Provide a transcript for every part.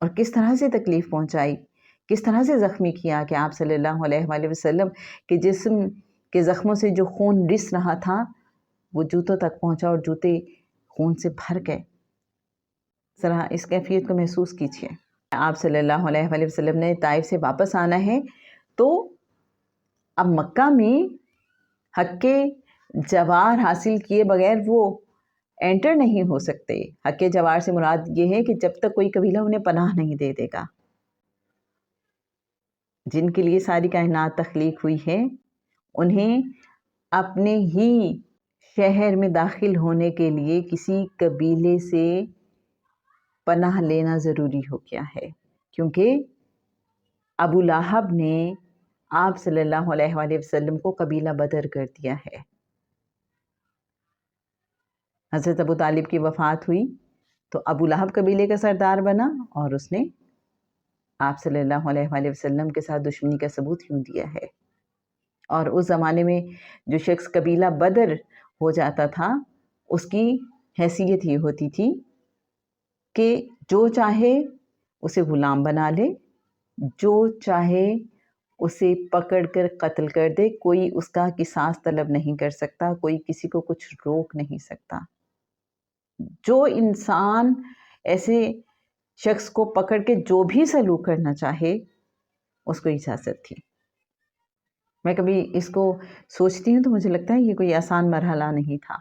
اور کس طرح سے تکلیف پہنچائی، کس طرح سے زخمی کیا کہ آپ صلی اللہ علیہ وآلہ وسلم کے جسم کے زخموں سے جو خون رس رہا تھا وہ جوتوں تک پہنچا اور جوتے خون سے بھر گئے۔ ذرا اس کیفیت کو محسوس کیجیے۔ آپ صلی اللہ علیہ وآلہ وسلم نے طائف سے واپس آنا ہے تو اب مکہ میں حق جوار حاصل کیے بغیر وہ انٹر نہیں ہو سکتے۔ حق جوار سے مراد یہ ہے کہ جب تک کوئی قبیلہ انہیں پناہ نہیں دے دے گا، جن کے لیے ساری کائنات تخلیق ہوئی ہے، انہیں اپنے ہی شہر میں داخل ہونے کے لیے کسی قبیلے سے پناہ لینا ضروری ہو گیا ہے، کیونکہ ابو لہب نے آپ صلی اللہ علیہ وآلہ وسلم کو قبیلہ بدر کر دیا ہے۔ حضرت ابو طالب کی وفات ہوئی تو ابو لہب قبیلے کا سردار بنا اور اس نے آپ صلی اللہ علیہ وآلہ وسلم کے ساتھ دشمنی کا ثبوت یوں دیا ہے۔ اور اس زمانے میں جو شخص قبیلہ بدر ہو جاتا تھا اس کی حیثیت یہ ہوتی تھی کہ جو چاہے اسے غلام بنا لے، جو چاہے اسے پکڑ کر قتل کر دے، کوئی اس کا قصاص طلب نہیں کر سکتا، کوئی کسی کو کچھ روک نہیں سکتا۔ جو انسان ایسے شخص کو پکڑ کے جو بھی سلوک کرنا چاہے اس کو اجازت تھی۔ میں کبھی اس کو سوچتی ہوں تو مجھے لگتا ہے یہ کوئی آسان مرحلہ نہیں تھا،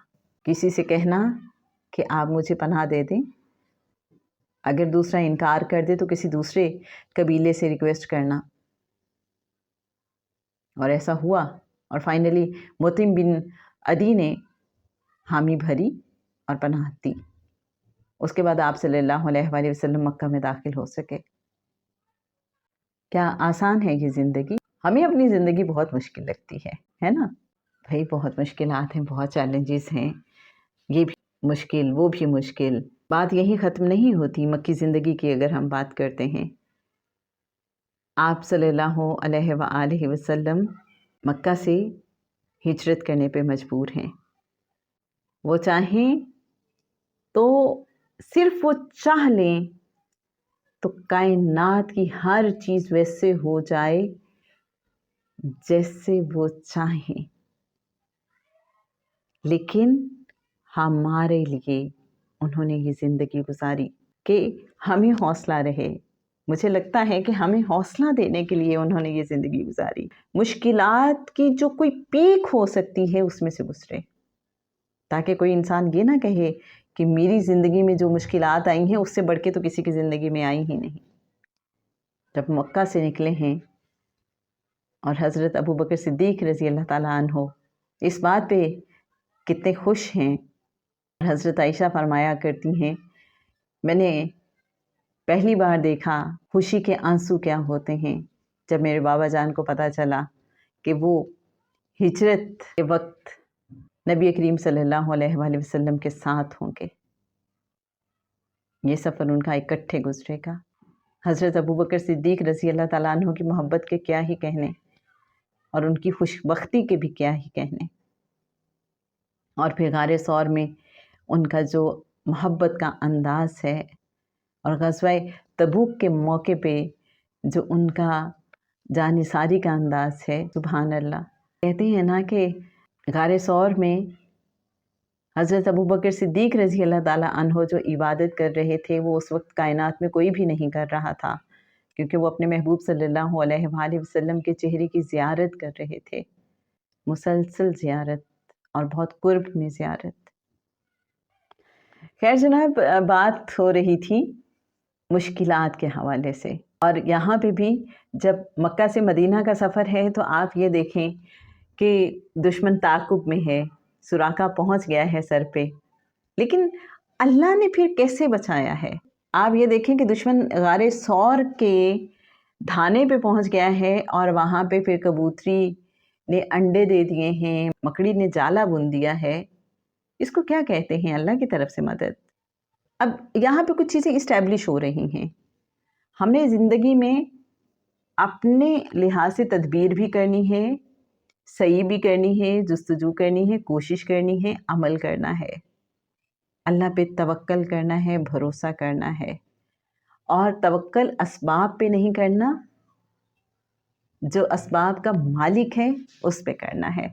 کسی سے کہنا کہ آپ مجھے پناہ دے دیں، اگر دوسرا انکار کر دے تو کسی دوسرے قبیلے سے ریکویسٹ کرنا، اور ایسا ہوا اور فائنلی مطعم بن عدی نے حامی بھری اور پناہ دی۔ اس کے بعد آپ صلی اللہ علیہ وآلہ وسلم مکہ میں داخل ہو سکے۔ کیا آسان ہے یہ زندگی؟ ہمیں اپنی زندگی بہت مشکل لگتی ہے نا؟ بھائی بہت مشکلات ہیں، بہت چیلنجز ہیں، یہ بھی مشکل وہ بھی مشکل، بات یہی ختم نہیں ہوتی۔ مکی زندگی کی اگر ہم بات کرتے ہیں، آپ صلی اللہ علیہ وآلہ وسلم مکہ سے ہجرت کرنے پہ مجبور ہیں۔ وہ چاہیں تو صرف وہ چاہ لیں تو کائنات کی ہر چیز ویسے ہو جائے جیسے وہ چاہیں، لیکن ہمارے لیے انہوں نے یہ زندگی گزاری کہ ہمیں حوصلہ رہے۔ مجھے لگتا ہے کہ ہمیں حوصلہ دینے کے لیے انہوں نے یہ زندگی گزاری، مشکلات کی جو کوئی پیک ہو سکتی ہے اس میں سے گزرے، تاکہ کوئی انسان یہ نہ کہے کہ میری زندگی میں جو مشکلات آئی ہیں اس سے بڑھ کے تو کسی کی زندگی میں آئی ہی نہیں۔ جب مکہ سے نکلے ہیں اور حضرت ابو بکر صدیق رضی اللہ تعالیٰ عنہ اس بات پہ کتنے خوش ہیں، حضرت عائشہ فرمایا کرتی ہیں میں نے پہلی بار دیکھا خوشی کے آنسو کیا ہوتے ہیں جب میرے بابا جان کو پتہ چلا کہ وہ ہجرت کے وقت نبی کریم صلی اللہ علیہ وآلہ وسلم کے ساتھ ہوں گے۔ یہ سفر ان کا اکٹھے گزرے گا۔ حضرت ابو بکر صدیق رضی اللہ تعالیٰ عنہ کی محبت کے کیا ہی کہنے، اور ان کی خوش بختی کے بھی کیا ہی کہنے، اور پھر غار ثور میں ان کا جو محبت کا انداز ہے، اور غزوہ تبوک کے موقع پہ جو ان کا جانثاری کا انداز ہے، سبحان اللہ۔ کہتے ہیں نا کہ غار ثور میں حضرت ابو بکر صدیق رضی اللہ تعالیٰ عنہ جو عبادت کر رہے تھے وہ اس وقت کائنات میں کوئی بھی نہیں کر رہا تھا، کیونکہ وہ اپنے محبوب صلی اللہ علیہ وآلہ وسلم کے چہرے کی زیارت کر رہے تھے، مسلسل زیارت اور بہت قرب میں زیارت۔ خیر جناب، بات ہو رہی تھی مشکلات کے حوالے سے، اور یہاں پہ بھی جب مکہ سے مدینہ کا سفر ہے تو آپ یہ دیکھیں کہ دشمن تعاقب میں ہے، سراقہ پہنچ گیا ہے سر پہ، لیکن اللہ نے پھر کیسے بچایا ہے۔ آپ یہ دیکھیں کہ دشمن غار ثور کے دھانے پہ پہنچ گیا ہے اور وہاں پہ پھر کبوتری نے انڈے دے دیے ہیں، مکڑی نے جالا بن دیا ہے۔ اس کو کیا کہتے ہیں؟ اللہ کی طرف سے مدد۔ اب یہاں پہ کچھ چیزیں اسٹیبلش ہو رہی ہیں۔ ہم نے زندگی میں اپنے لحاظ سے تدبیر بھی کرنی ہے، سعی بھی کرنی ہے، جستجو کرنی ہے، کوشش کرنی ہے، عمل کرنا ہے، اللہ پہ توکل کرنا ہے، بھروسہ کرنا ہے، اور توکل اسباب پہ نہیں کرنا، جو اسباب کا مالک ہے اس پہ کرنا ہے.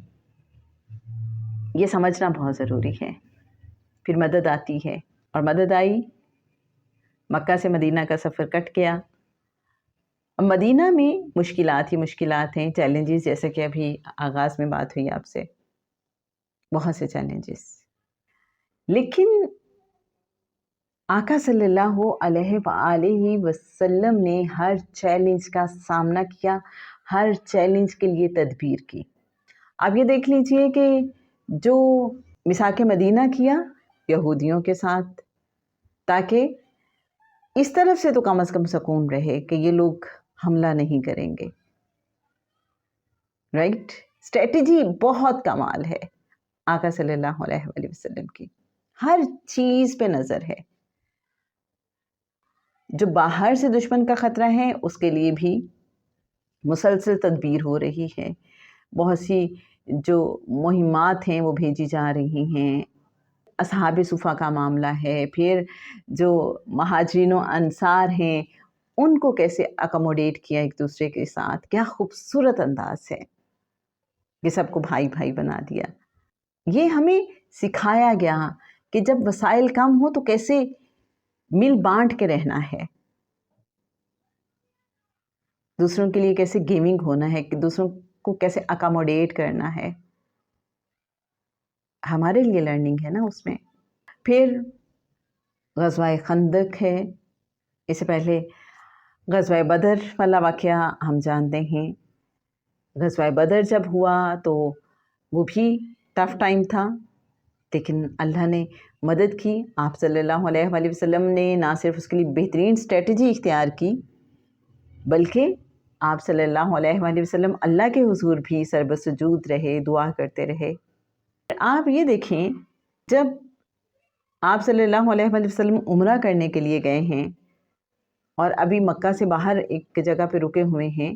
یہ سمجھنا بہت ضروری ہے. پھر مدد آتی ہے، اور مدد آئی. مکہ سے مدینہ کا سفر کٹ گیا. اب مدینہ میں مشکلات ہی مشکلات ہیں، چیلنجز، جیسے کہ ابھی آغاز میں بات ہوئی آپ سے، بہت سے چیلنجز. لیکن آقا صلی اللہ علیہ وآلہ وسلم نے ہر چیلنج کا سامنا کیا، ہر چیلنج کے لیے تدبیر کی. آپ یہ دیکھ لیجئے کہ جو میثاق مدینہ کیا یہودیوں کے ساتھ، تاکہ اس طرف سے تو کم از کم سکون رہے کہ یہ لوگ حملہ نہیں کریں گے. رائٹ؟ اسٹریٹجی بہت کمال ہے آقا صلی اللہ علیہ وآلہ وسلم کی. ہر چیز پہ نظر ہے. جو باہر سے دشمن کا خطرہ ہے اس کے لیے بھی مسلسل تدبیر ہو رہی ہے. بہت سی جو مہمات ہیں وہ بھیجی جا رہی ہیں. اصحاب صفا کا معاملہ ہے، پھر جو مہاجرین و انصار ہیں ان کو کیسے اکوموڈیٹ کیا ایک دوسرے کے ساتھ، کیا خوبصورت انداز ہے. یہ سب کو بھائی بھائی بنا دیا. یہ ہمیں سکھایا گیا کہ جب وسائل کم ہو تو کیسے مل بانٹ کے رہنا ہے، دوسروں کے لیے کیسے گیونگ ہونا ہے، کہ دوسروں کو کیسے اکوموڈیٹ کرنا ہے. ہمارے لیے لرننگ ہے نا اس میں. پھر غزوہ خندق ہے. اس سے پہلے غزوہ بدر والا واقعہ ہم جانتے ہیں. غزوہ بدر جب ہوا تو وہ بھی ٹف ٹائم تھا، لیکن اللہ نے مدد کی. آپ صلی اللہ علیہ وآلہ وسلم نے نہ صرف اس کے لیے بہترین اسٹریٹجی اختیار کی، بلکہ آپ صلی اللہ علیہ وآلہ وسلم اللہ کے حضور بھی سربسجود رہے، دعا کرتے رہے. آپ یہ دیکھیں، جب آپ صلی اللہ علیہ وآلہ وسلم عمرہ کرنے کے لیے گئے ہیں اور ابھی مکہ سے باہر ایک جگہ پہ رکے ہوئے ہیں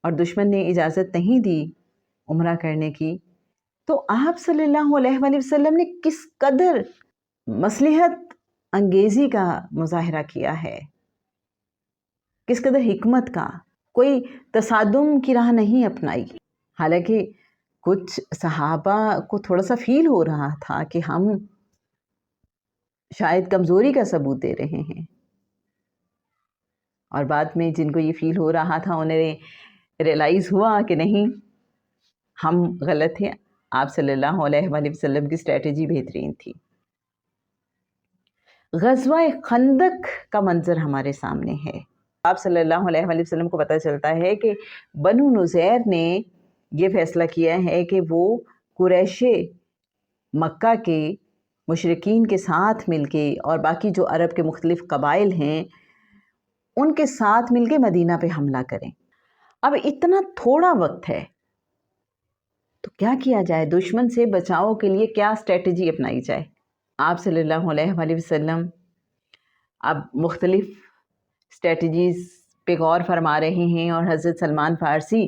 اور دشمن نے اجازت نہیں دی عمرہ کرنے کی، تو آپ صلی اللہ علیہ وآلہ وسلم نے کس قدر مصلحت انگیزی کا مظاہرہ کیا ہے، کس قدر حکمت کا. کوئی تصادم کی راہ نہیں اپنائی. حالانکہ کچھ صحابہ کو تھوڑا سا فیل ہو رہا تھا کہ ہم شاید کمزوری کا ثبوت دے رہے ہیں، اور بعد میں جن کو یہ فیل ہو رہا تھا انہیں ریئلائز ہوا کہ نہیں، ہم غلط ہیں. آپ صلی اللہ علیہ وآلہ وسلم کی اسٹریٹجی بہترین تھی. غزوہ خندق کا منظر ہمارے سامنے ہے. آپ صلی اللہ علیہ وآلہ وسلم کو پتہ چلتا ہے کہ بنو نذیر نے یہ فیصلہ کیا ہے کہ وہ قریش مکہ کے مشرکین کے ساتھ مل کے اور باقی جو عرب کے مختلف قبائل ہیں ان کے ساتھ مل کے مدینہ پہ حملہ کریں. اب اتنا تھوڑا وقت ہے تو کیا کیا جائے، دشمن سے بچاؤ کے لیے کیا اسٹریٹجی اپنائی جائے. آپ صلی اللہ علیہ وآلہ وسلم اب مختلف اسٹریٹجیز پہ غور فرما رہے ہیں اور حضرت سلمان فارسی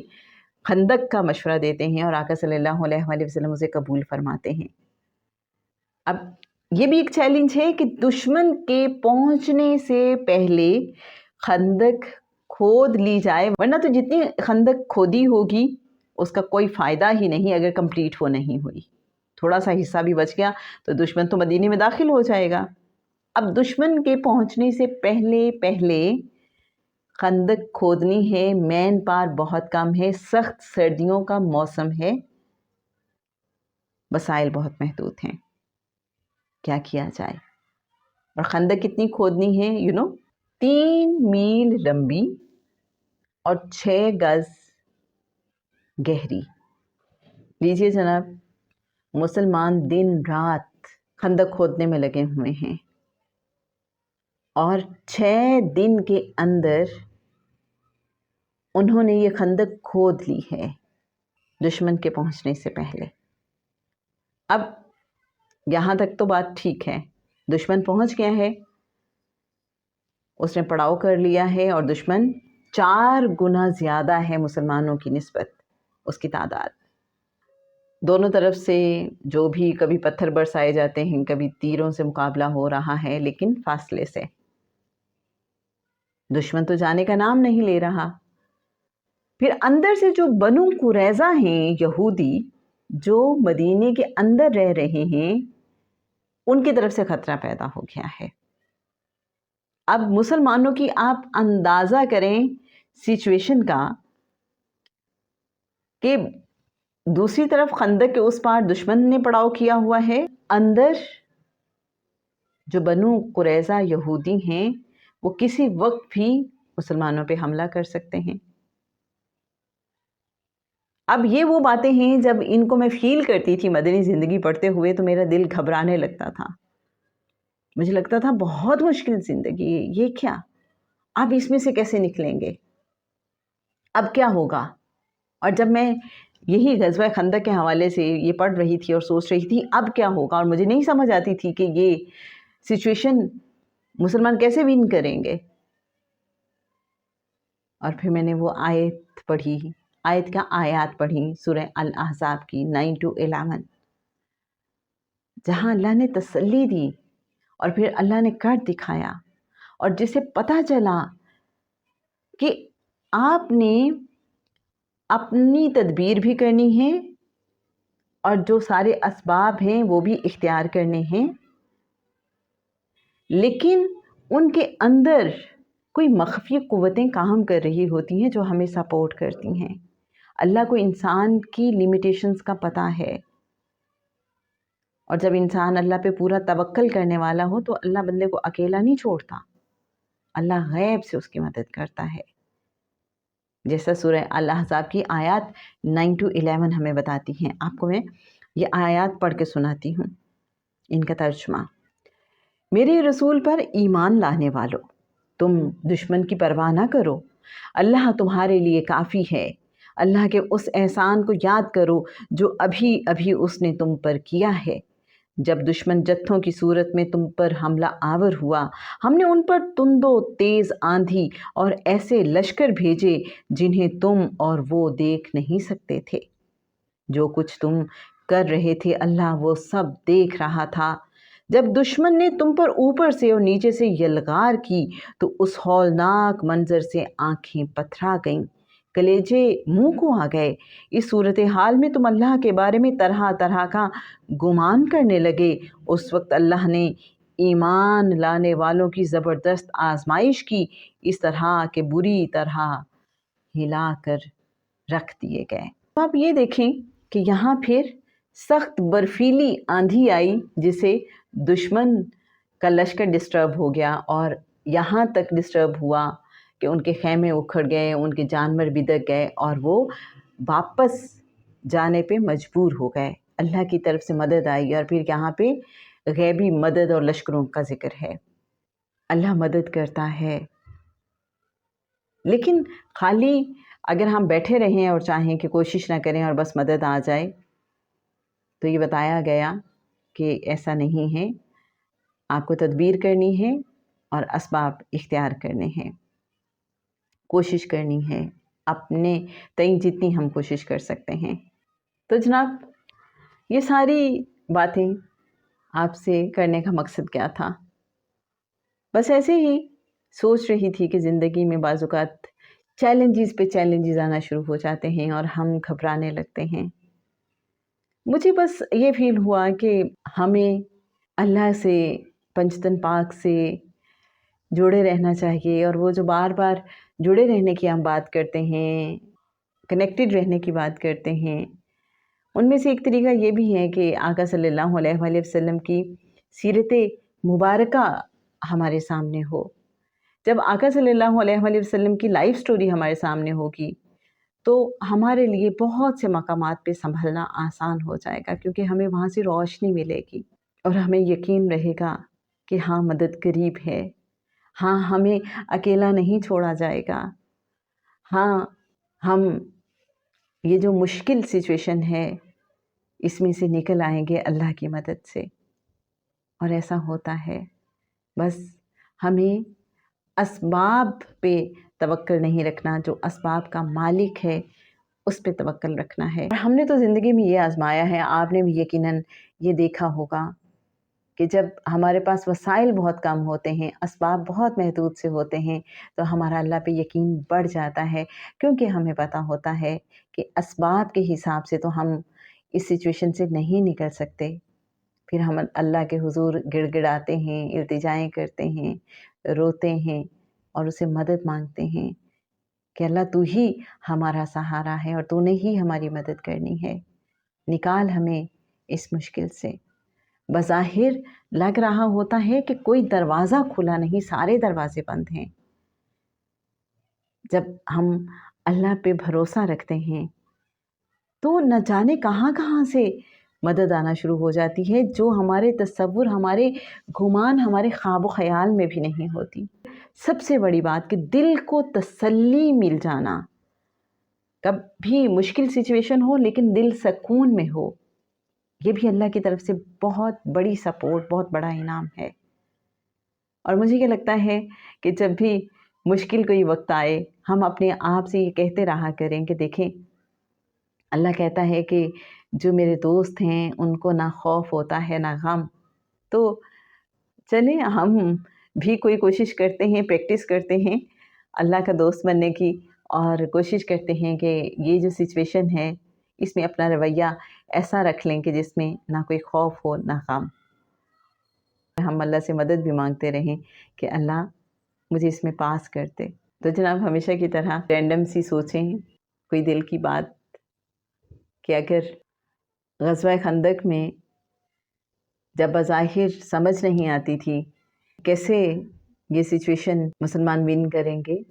خندق کا مشورہ دیتے ہیں اور آقا صلی اللہ علیہ وآلہ وسلم اسے قبول فرماتے ہیں. اب یہ بھی ایک چیلنج ہے کہ دشمن کے پہنچنے سے پہلے خندق کھود لی جائے، ورنہ تو جتنی خندق کھودی ہوگی اس کا کوئی فائدہ ہی نہیں اگر کمپلیٹ وہ نہیں ہوئی. تھوڑا سا حصہ بھی بچ گیا تو دشمن تو مدینے میں داخل ہو جائے گا. اب دشمن کے پہنچنے سے پہلے خندق کھودنی ہے. مین پار بہت کم ہے، سخت سردیوں کا موسم ہے، وسائل بہت محدود ہیں. کیا کیا جائے؟ اور خندق کتنی کھودنی ہے 3 میل لمبی اور 6 گز گہری. لیجئے جناب، مسلمان دن رات خندق کھودنے میں لگے ہوئے ہیں اور 6 دن کے اندر انہوں نے یہ خندق کھود لی ہے دشمن کے پہنچنے سے پہلے. اب یہاں تک تو بات ٹھیک ہے، دشمن پہنچ گیا ہے، اس نے پڑاؤ کر لیا ہے اور دشمن 4 گنا زیادہ ہے مسلمانوں کی نسبت، اس کی تعداد. دونوں طرف سے جو بھی کبھی پتھر برسائے جاتے ہیں، کبھی تیروں سے مقابلہ ہو رہا ہے، لیکن فاصلے سے. دشمن تو جانے کا نام نہیں لے رہا۔ پھر اندر سے جو بنو قریظہ ہیں یہودی جو مدینے کے اندر رہ رہے ہیں، ان کی طرف سے خطرہ پیدا ہو گیا ہے۔ اب مسلمانوں کی آپ اندازہ کریں سچویشن کا کہ دوسری طرف خندق کے اس پار دشمن نے پڑاؤ کیا ہوا ہے، اندر جو بنو قریظہ یہودی ہیں وہ کسی وقت بھی مسلمانوں پہ حملہ کر سکتے ہیں۔ اب یہ وہ باتیں ہیں جب ان کو میں فیل کرتی تھی مدنی زندگی پڑھتے ہوئے تو میرا دل گھبرانے لگتا تھا، مجھے لگتا تھا بہت مشکل زندگی ہے، یہ کیا، اب اس میں سے کیسے نکلیں گے، اب کیا ہوگا۔ اور جب میں یہی غزوہ خندق کے حوالے سے یہ پڑھ رہی تھی اور سوچ رہی تھی اب کیا ہوگا، اور مجھے نہیں سمجھ آتی تھی کہ یہ سچویشن مسلمان کیسے ون کریں گے، اور پھر میں نے وہ آیت پڑھی، آیات پڑھی سورہ الاحزاب کی 9 to 11، جہاں اللہ نے تسلی دی اور پھر اللہ نے کر دکھایا، اور جسے پتہ چلا کہ آپ نے اپنی تدبیر بھی کرنی ہے اور جو سارے اسباب ہیں وہ بھی اختیار کرنے ہیں، لیکن ان کے اندر کوئی مخفی قوتیں کام کر رہی ہوتی ہیں جو ہمیں سپورٹ کرتی ہیں۔ اللہ کو انسان کی لیمیٹیشنز کا پتہ ہے، اور جب انسان اللہ پہ پورا توکل کرنے والا ہو تو اللہ بندے کو اکیلا نہیں چھوڑتا، اللہ غیب سے اس کی مدد کرتا ہے، جیسا سورہ الاحزاب کی آیات 9 to 11 ہمیں بتاتی ہیں۔ آپ کو میں یہ آیات پڑھ کے سناتی ہوں، ان کا ترجمہ۔ میرے رسول پر ایمان لانے والو، تم دشمن کی پرواہ نہ کرو، اللہ تمہارے لیے کافی ہے۔ اللہ کے اس احسان کو یاد کرو جو ابھی ابھی اس نے تم پر کیا ہے۔ جب دشمن جتھوں کی صورت میں تم پر حملہ آور ہوا، ہم نے ان پر تند و تیز آندھی اور ایسے لشکر بھیجے جنہیں تم اور وہ دیکھ نہیں سکتے تھے۔ جو کچھ تم کر رہے تھے اللہ وہ سب دیکھ رہا تھا۔ جب دشمن نے تم پر اوپر سے اور نیچے سے یلغار کی تو اس ہولناک منظر سے آنکھیں پتھرا گئیں، کلیجے منہ کو آ گئے۔ اس صورتحال میں تم اللہ کے بارے میں طرح طرح کا گمان کرنے لگے۔ اس وقت اللہ نے ایمان لانے والوں کی زبردست آزمائش کی، اس طرح کہ بری طرح ہلا کر رکھ دیے گئے۔ آپ یہ دیکھیں کہ یہاں پھر سخت برفیلی آندھی آئی جسے دشمن کا لشکر ڈسٹرب ہو گیا، اور یہاں تک ڈسٹرب ہوا کہ ان کے خیمے اکھڑ گئے، ان کے جانور بدک گئے، اور وہ واپس جانے پہ مجبور ہو گئے۔ اللہ کی طرف سے مدد آئی، اور پھر یہاں پہ غیبی مدد اور لشکروں کا ذکر ہے۔ اللہ مدد کرتا ہے، لیکن خالی اگر ہم بیٹھے رہیں اور چاہیں کہ کوشش نہ کریں اور بس مدد آ جائے تو یہ بتایا گیا کہ ایسا نہیں ہے، آپ کو تدبیر کرنی ہے اور اسباب اختیار کرنے ہیں، کوشش کرنی ہے اپنے تئیں جتنی ہم کوشش کر سکتے ہیں۔ تو جناب یہ ساری باتیں آپ سے کرنے کا مقصد کیا تھا؟ بس ایسے ہی سوچ رہی تھی کہ زندگی میں بعض اوقات چیلنجز پہ چیلنجز آنا شروع ہو جاتے ہیں اور ہم گھبرانے لگتے ہیں۔ مجھے بس یہ فیل ہوا کہ ہمیں اللہ سے، پنجتن پاک سے جڑے رہنا چاہیے، اور وہ جو بار بار جڑے رہنے کی ہم بات کرتے ہیں، کنیکٹڈ رہنے کی بات کرتے ہیں، ان میں سے ایک طریقہ یہ بھی ہے کہ آقا صلی اللہ علیہ وآلہ وسلم کی سیرت مبارکہ ہمارے سامنے ہو۔ جب آقا صلی اللہ علیہ وآلہ وسلم کی لائف سٹوری ہمارے سامنے ہوگی تو ہمارے لیے بہت سے مقامات پہ سنبھلنا آسان ہو جائے گا، کیونکہ ہمیں وہاں سے روشنی ملے گی اور ہمیں یقین رہے گا کہ ہاں مدد قریب ہے، ہاں ہمیں اکیلا نہیں چھوڑا جائے گا، ہاں ہم یہ جو مشکل سچویشن ہے اس میں سے نکل آئیں گے اللہ کی مدد سے۔ اور ایسا ہوتا ہے، بس ہمیں اسباب پہ توکل نہیں رکھنا، جو اسباب کا مالک ہے اس پہ توکل رکھنا ہے۔ ہم نے تو زندگی میں یہ آزمایا ہے، آپ نے بھی یقیناً یہ دیکھا ہوگا کہ جب ہمارے پاس وسائل بہت کم ہوتے ہیں، اسباب بہت محدود سے ہوتے ہیں، تو ہمارا اللہ پہ یقین بڑھ جاتا ہے، کیونکہ ہمیں پتہ ہوتا ہے کہ اسباب کے حساب سے تو ہم اس سچویشن سے نہیں نکل سکتے۔ پھر ہم اللہ کے حضور گڑ گڑاتے ہیں، التجائیں کرتے ہیں، روتے ہیں اور اسے مدد مانگتے ہیں کہ اللہ تو ہی ہمارا سہارا ہے اور تو نے ہی ہماری مدد کرنی ہے، نکال ہمیں اس مشکل سے۔ بظاہر لگ رہا ہوتا ہے کہ کوئی دروازہ کھلا نہیں، سارے دروازے بند ہیں۔ جب ہم اللہ پہ بھروسہ رکھتے ہیں تو نہ جانے کہاں کہاں سے مدد آنا شروع ہو جاتی ہے، جو ہمارے تصور، ہمارے گمان، ہمارے خواب و خیال میں بھی نہیں ہوتی۔ سب سے بڑی بات کہ دل کو تسلی مل جانا، کبھی مشکل سچویشن ہو لیکن دل سکون میں ہو، یہ بھی اللہ کی طرف سے بہت بڑی سپورٹ، بہت بڑا انعام ہے۔ اور مجھے یہ لگتا ہے کہ جب بھی مشکل کوئی وقت آئے، ہم اپنے آپ سے یہ کہتے رہا کریں کہ دیکھیں، اللہ کہتا ہے کہ جو میرے دوست ہیں ان کو نہ خوف ہوتا ہے نہ غم۔ تو چلیں ہم بھی کوئی کوشش کرتے ہیں، پریکٹس کرتے ہیں اللہ کا دوست بننے کی، اور کوشش کرتے ہیں کہ یہ جو سچویشن ہے اس میں اپنا رویہ ایسا رکھ لیں کہ جس میں نہ کوئی خوف ہو نہ غم۔ ہم اللہ سے مدد بھی مانگتے رہیں کہ اللہ مجھے اس میں پاس کرتے۔ تو جناب ہمیشہ کی طرح رینڈم سی سوچیں کوئی دل کی بات کہ اگر غزوہ خندق میں جب بظاہر سمجھ نہیں آتی تھی کیسے یہ سچویشن مسلمان ون کریں گے،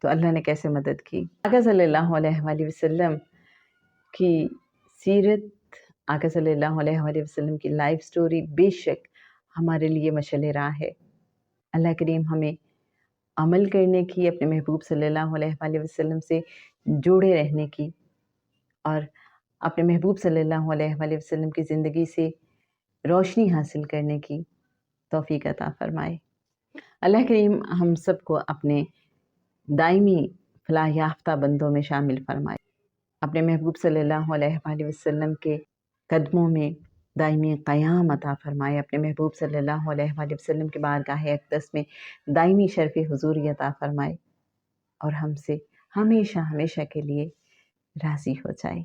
تو اللہ نے کیسے مدد کی۔ آقا صلی اللہ علیہ وآلہ وسلم کی سیرت، آقا صلی اللہ علیہ وآلہ وسلم کی لائف سٹوری بے شک ہمارے لیے مشعل راہ ہے۔ اللہ کریم ہمیں عمل کرنے کی، اپنے محبوب صلی اللہ علیہ وآلہ وسلم سے جڑے رہنے کی، اور اپنے محبوب صلی اللہ علیہ وآلہ وسلم کی زندگی سے روشنی حاصل کرنے کی توفیق عطا فرمائے۔ اللہ کریم ہم سب کو اپنے دائمی فلاح یافتہ بندوں میں شامل فرمائے، اپنے محبوب صلی اللہ علیہ وآلہ وسلم کے قدموں میں دائمی قیام عطا فرمائے، اپنے محبوب صلی اللہ علیہ وآلہ وسلم کے بارگاہ اقدس میں دائمی شرف حضوری عطا فرمائے، اور ہم سے ہمیشہ ہمیشہ کے لیے راضی ہو جائے۔